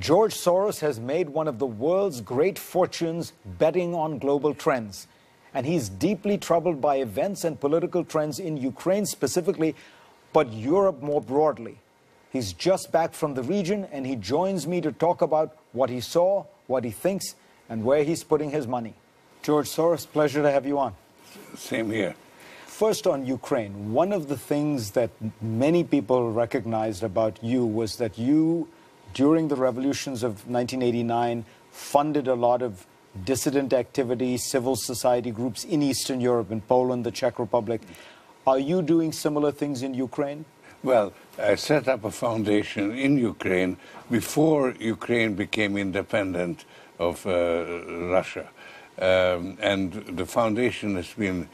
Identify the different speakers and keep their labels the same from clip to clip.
Speaker 1: George Soros has made one of the world's great fortunes betting on global trends. And he's deeply troubled by events and political trends in Ukraine specifically, but Europe more broadly. He's just back from the region, and he joins me to talk about what he saw, what he thinks, and where he's putting his money. George Soros, pleasure to have you on.
Speaker 2: Same here.
Speaker 1: First, on Ukraine, one of the things that many people recognized about you was that you, during the revolutions of 1989, funded a lot of dissident activity, civil society groups in Eastern Europe, in Poland, the Czech Republic. Are you doing similar things in Ukraine?
Speaker 2: Well, I set up a foundation in Ukraine before Ukraine became independent of Russia. And the foundation has been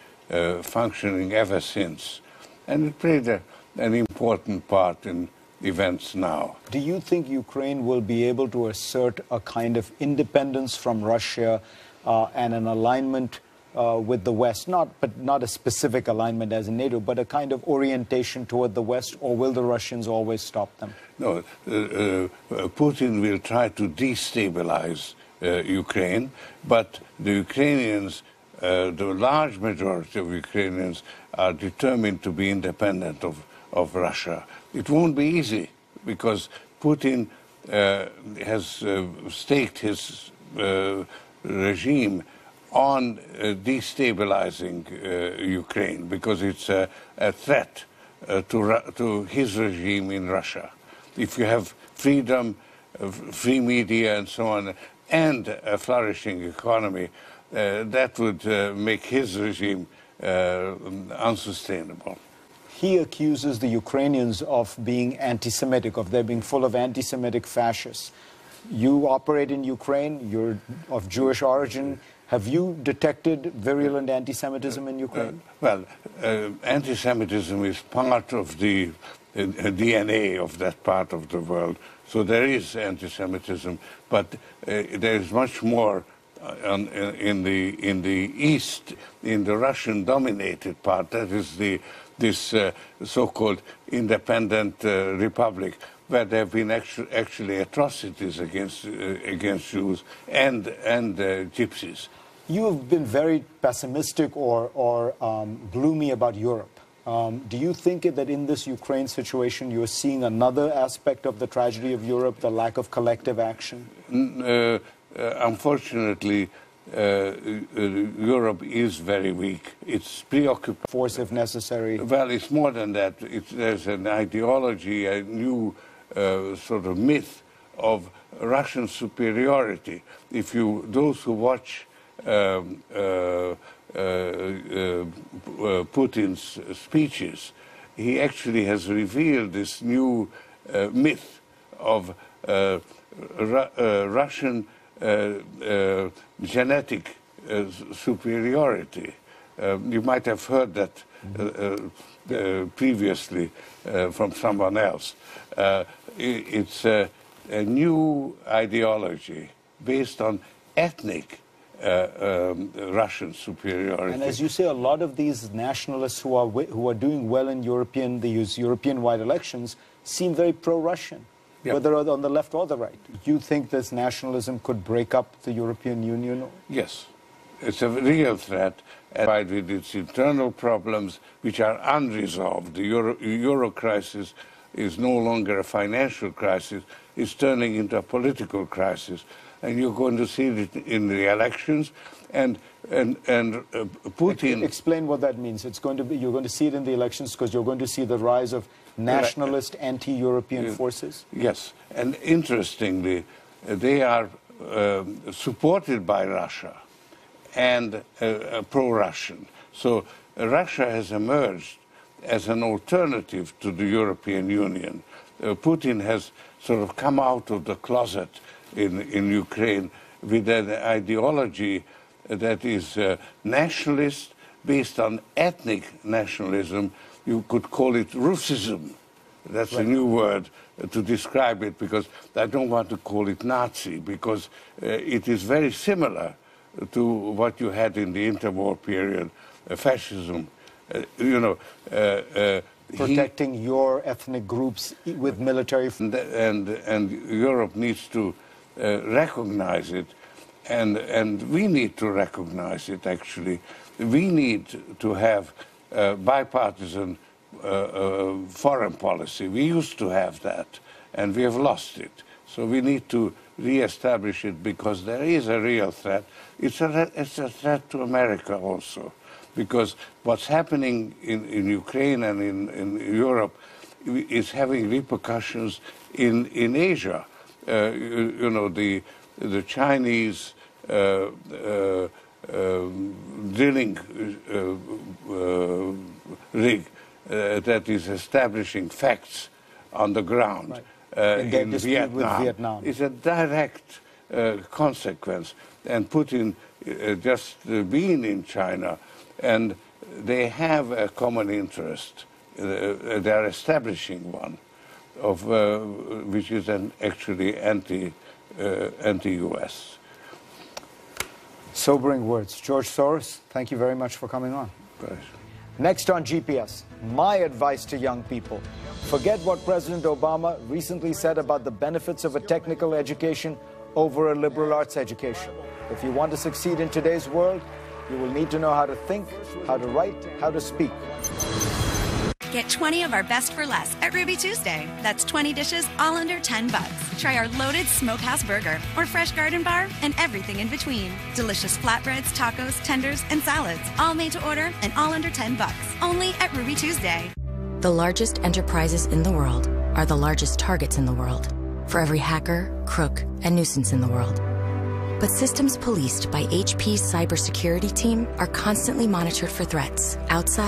Speaker 2: functioning ever since. And it played an important part in events now.
Speaker 1: Do you think Ukraine will be able to assert a kind of independence from Russia and an alignment with the West, not a specific alignment as in NATO, but a kind of orientation toward the West, or will the Russians always stop them?
Speaker 2: No, Putin will try to destabilize Ukraine, but the Ukrainians, the large majority of Ukrainians, are determined to be independent of Russia. It won't be easy because Putin has staked his regime on destabilizing Ukraine because it's a threat to his regime in Russia. If you have freedom, free media and so on, and a flourishing economy, that would make his regime unsustainable.
Speaker 1: He accuses the Ukrainians of being anti-Semitic, of their being full of anti-Semitic fascists. You operate in Ukraine, you're of Jewish origin. Have you detected virulent anti-Semitism in Ukraine?
Speaker 2: Well, anti-Semitism is part of the DNA of that part of the world. So there is anti-Semitism, but there is much more in the East, in the Russian-dominated part. That is this so-called independent republic, where there have been actually atrocities against Jews and Gypsies.
Speaker 1: You have been very pessimistic or gloomy about Europe. Do you think that in this Ukraine situation you're seeing another aspect of the tragedy of Europe, the lack of collective action?
Speaker 2: Unfortunately, Europe is very weak. It's preoccupied.
Speaker 1: Force if necessary.
Speaker 2: Well, it's more than that. There's an ideology, a new sort of myth of Russian superiority. Those who watch Putin's speeches, he actually has revealed this new myth of Russian genetic superiority. You might have heard that previously from someone else. It's a new ideology based on ethnic Russian superiority.
Speaker 1: And as you say, a lot of these nationalists who are doing well in these European-wide elections seem very pro-Russian. Yep. Whether on the left or the right. Do you think this nationalism could break up the European Union?
Speaker 2: Yes. It's a real threat, and with its internal problems, which are unresolved. The Euro crisis is no longer a financial crisis. It's turning into a political crisis. And you're going to see it in the elections. And Putin...
Speaker 1: Explain what that means. You're going to see it in the elections because you're going to see the rise of nationalist, anti-European forces?
Speaker 2: Yes. And interestingly, they are supported by Russia and pro-Russian. So Russia has emerged as an alternative to the European Union. Putin has sort of come out of the closet in Ukraine with an ideology that is nationalist, based on ethnic nationalism. You could call it Russism. That's a new word to describe it, because I don't want to call it Nazi, because it is very similar to what you had in the interwar period, fascism.
Speaker 1: protecting your ethnic groups with military.
Speaker 2: And Europe needs to recognize it, and we need to recognize it, actually. We need to have bipartisan foreign policy. We used to have that, and we have lost it. So we need to re-establish it, because there is a real threat. It's a threat to America also, because what's happening in Ukraine and in Europe is having repercussions in Asia. You know, the Chinese drilling rig that is establishing facts on the ground.
Speaker 1: Right.
Speaker 2: In Vietnam is a direct consequence. And Putin just being in China, and they have a common interest. They are establishing one, of which is actually anti-US.
Speaker 1: Sobering words. George Soros, thank you very much for coming on.
Speaker 2: Right.
Speaker 1: Next on GPS, my advice to young people. Forget what President Obama recently said about the benefits of a technical education over a liberal arts education. If you want to succeed in today's world, you will need to know how to think, how to write, how to speak.
Speaker 3: Get 20 of our best for less at Ruby Tuesday. That's 20 dishes all under $10. Try our loaded smokehouse burger or fresh garden bar and everything in between. Delicious flatbreads, tacos, tenders, and salads. All made to order and all under $10. Only at Ruby Tuesday.
Speaker 4: The largest enterprises in the world are the largest targets in the world, for every hacker, crook, and nuisance in the world. But systems policed by HP's cybersecurity team are constantly monitored for threats outside